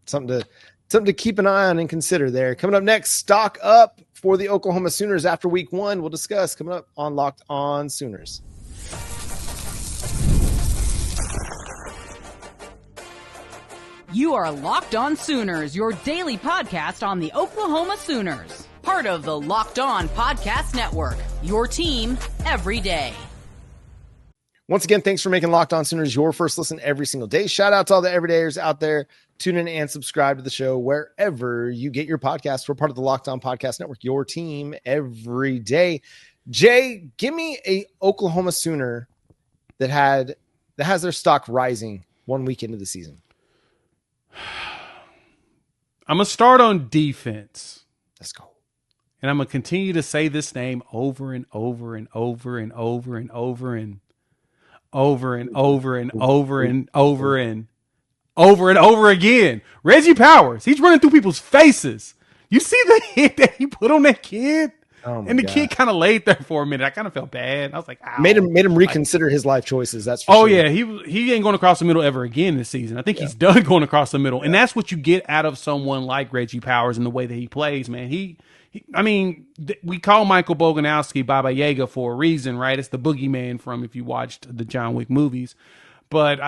something to keep an eye on and consider there. Coming up next, stock up for the Oklahoma Sooners after week 1. We'll discuss coming up on Locked On Sooners. You are Locked On Sooners, your daily podcast on the Oklahoma Sooners. Part of the Locked On Podcast Network, your team every day. Once again, thanks for making Locked On Sooners your first listen every single day. Shout out to all the everydayers out there. Tune in and subscribe to the show wherever you get your podcasts. We're part of the Locked On Podcast Network, your team every day. Jay, give me a Oklahoma Sooner that has their stock rising 1 week into the season. I'm going to start on defense. Let's go. And I'm going to continue to say this name over and over and over and over and over and over and over and over and over and over and over again. Reggie Powers. He's running through people's faces. You see the hit that he put on that kid? Oh and the kid kind of laid there for a minute. I kind of felt bad. I was like, ow. Made him reconsider his life choices. That's for sure. Yeah, he ain't going across the middle ever again this season. I think he's done going across the middle, and that's what you get out of someone like Reggie Powers and the way that he plays, man. We call Michael Boganowski Baba Yaga for a reason, right? It's the boogeyman from if you watched the John Wick movies, but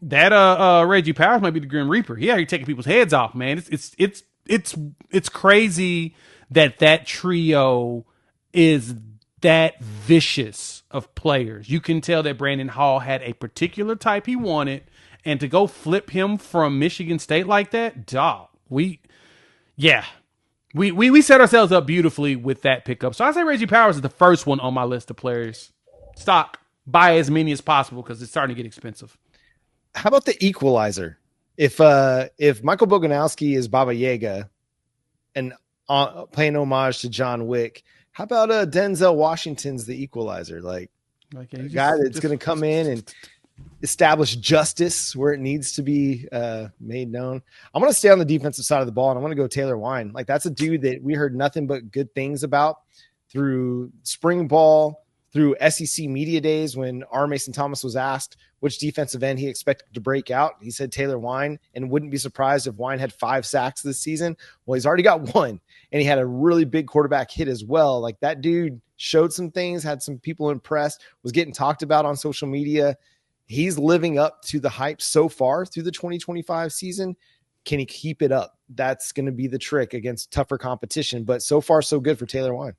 Reggie Powers might be the Grim Reaper. He out here taking people's heads off, man. It's crazy that trio is that vicious of players. You can tell that Brandon Hall had a particular type he wanted, and to go flip him from Michigan State like that, dog. We set ourselves up beautifully with that pickup. So I say Reggie Powers is the first one on my list of players. Stock, buy as many as possible because it's starting to get expensive. How about the equalizer? If Michael Boganowski is Baba Yaga and paying homage to John Wick, how about Denzel Washington's the equalizer? Like a guy that's going to come in and establish justice where it needs to be made known. I'm going to stay on the defensive side of the ball, and I'm going to go Taylor Wein. Like, that's a dude that we heard nothing but good things about through spring ball, through SEC media days when R. Mason Thomas was asked which defensive end he expected to break out. He said Taylor Wein, and wouldn't be surprised if Wein had 5 sacks this season. Well, he's already got 1, and he had a really big quarterback hit as well. Like, that dude showed some things, had some people impressed, was getting talked about on social media. He's living up to the hype so far through the 2025 season. Can he keep it up? That's going to be the trick against tougher competition, but so far so good for Taylor Wein.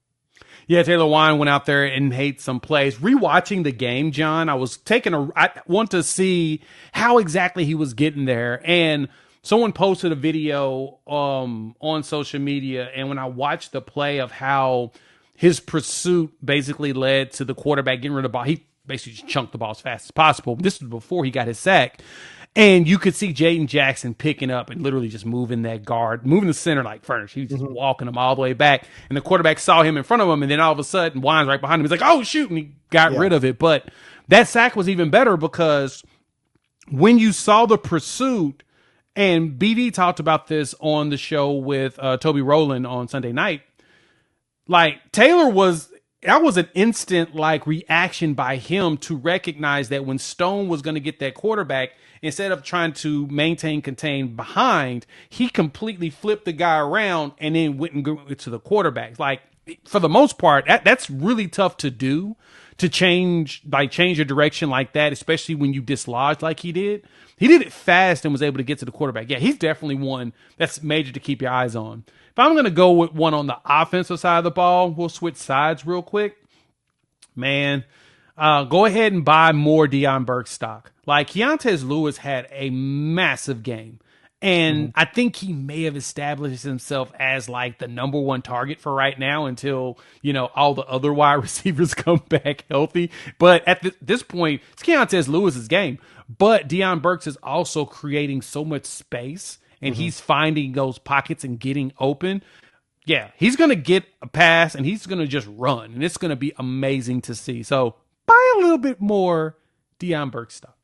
Yeah, Taylor Wein went out there and made some plays. Rewatching the game, John, I want to see how exactly he was getting there. And someone posted a video on social media, and when I watched the play of how his pursuit basically led to the quarterback getting rid of the ball, he basically just chunked the ball as fast as possible. This was before he got his sack. And you could see Jaden Jackson picking up and literally just moving that guard, moving the center like furniture. He was just walking him all the way back. And the quarterback saw him in front of him. And then all of a sudden, Wine's right behind him. He's like, oh, shoot. And he got rid of it. But that sack was even better because when you saw the pursuit, and BD talked about this on the show with Toby Rowland on Sunday night, like that was an instant reaction by him to recognize that when Stone was going to get that quarterback, instead of trying to contain behind, he completely flipped the guy around and then went and go to the quarterback. Like, for the most part, that's really tough to do, to change your direction like that, especially when you dislodge like he did. He did it fast and was able to get to the quarterback. Yeah, he's definitely one that's major to keep your eyes on. If I'm going to go with one on the offensive side of the ball, we'll switch sides real quick. Man, go ahead and buy more Deion Burks stock. Like, Keontez Lewis had a massive game. And I think he may have established himself as like the number 1 target for right now until, all the other wide receivers come back healthy. But at this point, it's Keontez Lewis's game. But Deion Burks is also creating so much space, and he's finding those pockets and getting open. Yeah, he's going to get a pass, and he's going to just run. And it's going to be amazing to see. So buy a little bit more Deion Burks stuff.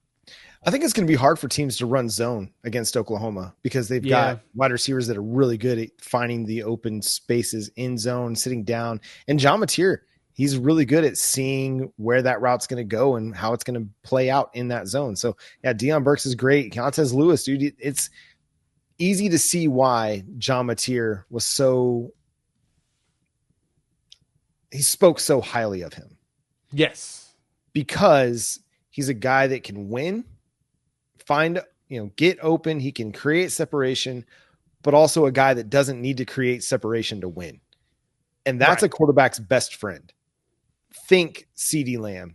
I think it's going to be hard for teams to run zone against Oklahoma because they've got wide receivers that are really good at finding the open spaces in zone, sitting down. And John Mateer, he's really good at seeing where that route's going to go and how it's going to play out in that zone. So yeah, Deion Burks is great. Keontez Lewis, dude, it's easy to see why John Mateer he spoke so highly of him. Yes. Because he's a guy that can win, get open. He can create separation, but also a guy that doesn't need to create separation to win. And that's right. A quarterback's best friend. Think CeeDee Lamb.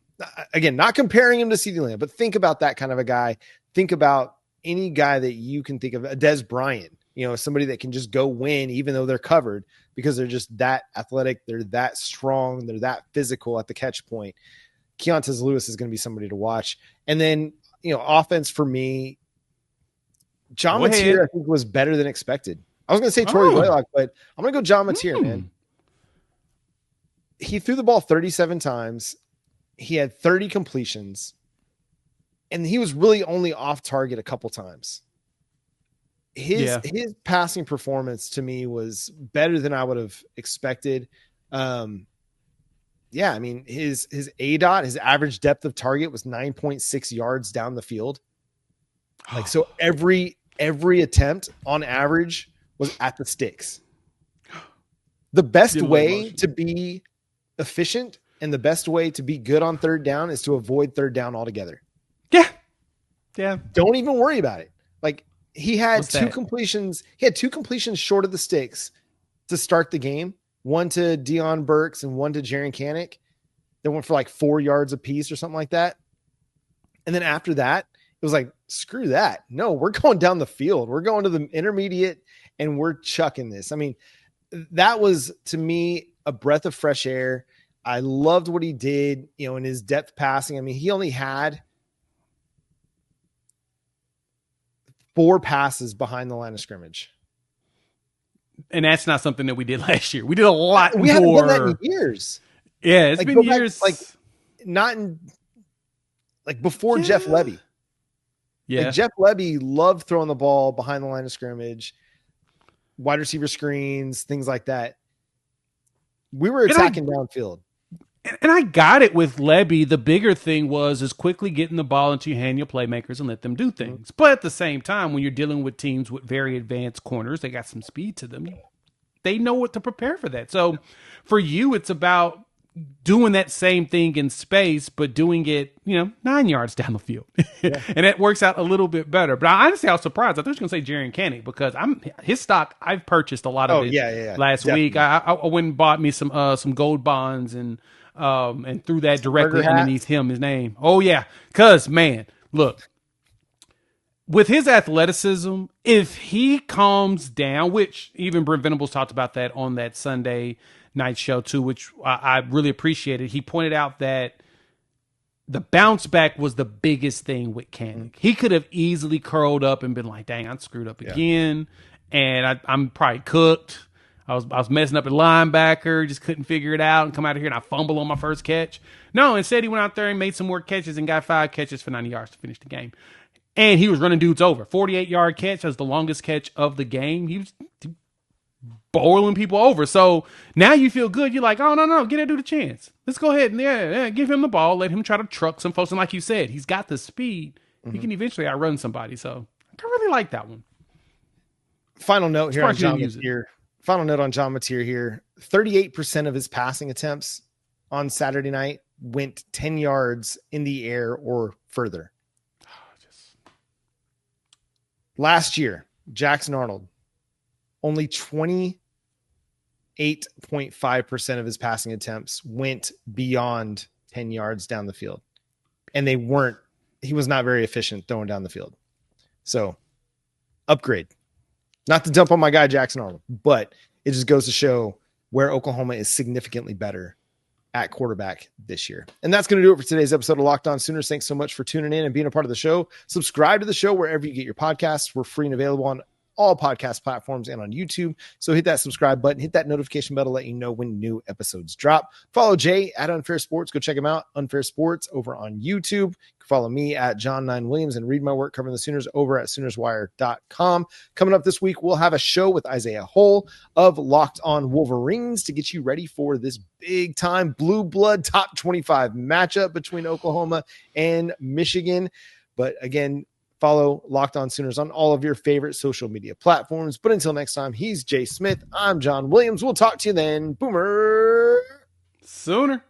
Again, not comparing him to CeeDee Lamb, but think about that kind of a guy. Think about any guy that you can think of, a Des Bryant, somebody that can just go win even though they're covered because they're just that athletic. They're that strong. They're that physical at the catch point. Keontez Lewis is going to be somebody to watch. And then, offense for me, John Mateer, I think, was better than expected. I was going to say Torrey Blaylock, but I'm going to go John Mateer, man. He threw the ball 37 times. He had 30 completions, and he was really only off target a couple times. His passing performance to me was better than I would have expected. His ADOT, his average depth of target was 9.6 yards down the field. So every attempt on average was at the sticks. The best way to be efficient and the best way to be good on third down is to avoid third down altogether. Yeah. Yeah. Don't even worry about it. He had two completions. He had 2 completions short of the sticks to start the game. One to Deion Burks and one to Jiren Canic. They went for 4 yards a piece or something like that. And then after that, it was screw that. No, we're going down the field. We're going to the intermediate and we're chucking this. I mean, that was, to me, a breath of fresh air. I loved what he did, in his depth passing. I mean, he only had 4 passes behind the line of scrimmage. And that's not something that we did last year. We did a lot more. We haven't done that in years. Yeah, it's been years. Not in before Jeff Lebby. Yeah. Jeff Lebby loved throwing the ball behind the line of scrimmage, wide receiver screens, things like that. We were attacking downfield. And I got it with Lebby. The bigger thing is quickly getting the ball into your hand, your playmakers, and let them do things. But at the same time, when you're dealing with teams with very advanced corners, they got some speed to them. They know what to prepare for that. So for you, it's about doing that same thing in space, but doing it, 9 yards down the field. Yeah. And it works out a little bit better. But I was surprised. I thought you were going to say Jiren Canic because his stock, I've purchased a lot of it last Definitely. week. I went and bought me some gold bonds and threw that directly underneath his name. Oh yeah. Cause man, look, with his athleticism, if he calms down, which even Brent Venables talked about that on that Sunday night show too, which I really appreciated. He pointed out that the bounce back was the biggest thing with Canic. He could have easily curled up and been like, dang, I screwed up again. And I'm probably cooked. I was messing up at linebacker, just couldn't figure it out and come out of here and I fumble on my first catch. No, instead he went out there and made some more catches and got 5 catches for 90 yards to finish the game. And he was running dudes over. 48-yard catch was the longest catch of the game. He was bowling people over. So now you feel good. You're like, oh, no, get that dude a chance. Let's go ahead and give him the ball. Let him try to truck some folks. And like you said, he's got the speed. He can eventually outrun somebody. So I really like that one. Final note here on John Mateer. Final note on John Mateer here. 38% of his passing attempts on Saturday night went 10 yards in the air or further. Last year, Jackson Arnold, only 28.5% of his passing attempts went beyond 10 yards down the field. And he was not very efficient throwing down the field. So, upgrade. Not to dump on my guy, Jackson Arnold, but it just goes to show where Oklahoma is significantly better at quarterback this year. And that's going to do it for today's episode of Locked On Sooners. Thanks so much for tuning in and being a part of the show. Subscribe to the show wherever you get your podcasts. We're free and available on all podcast platforms and on YouTube. So hit that subscribe button, hit that notification bell to let you know when new episodes drop. Follow Jay at Unfair Sports. Go check him out, Unfair Sports, over on YouTube. Follow me at John9Williams and read my work covering the Sooners over at SoonersWire.com. Coming up this week, we'll have a show with Isaiah Hull of Locked On Wolverines to get you ready for this big time blue blood top 25 matchup between Oklahoma and Michigan. But again, follow Locked On Sooners on all of your favorite social media platforms. But until next time, he's Jay Smith. I'm John Williams. We'll talk to you then. Boomer. Sooner.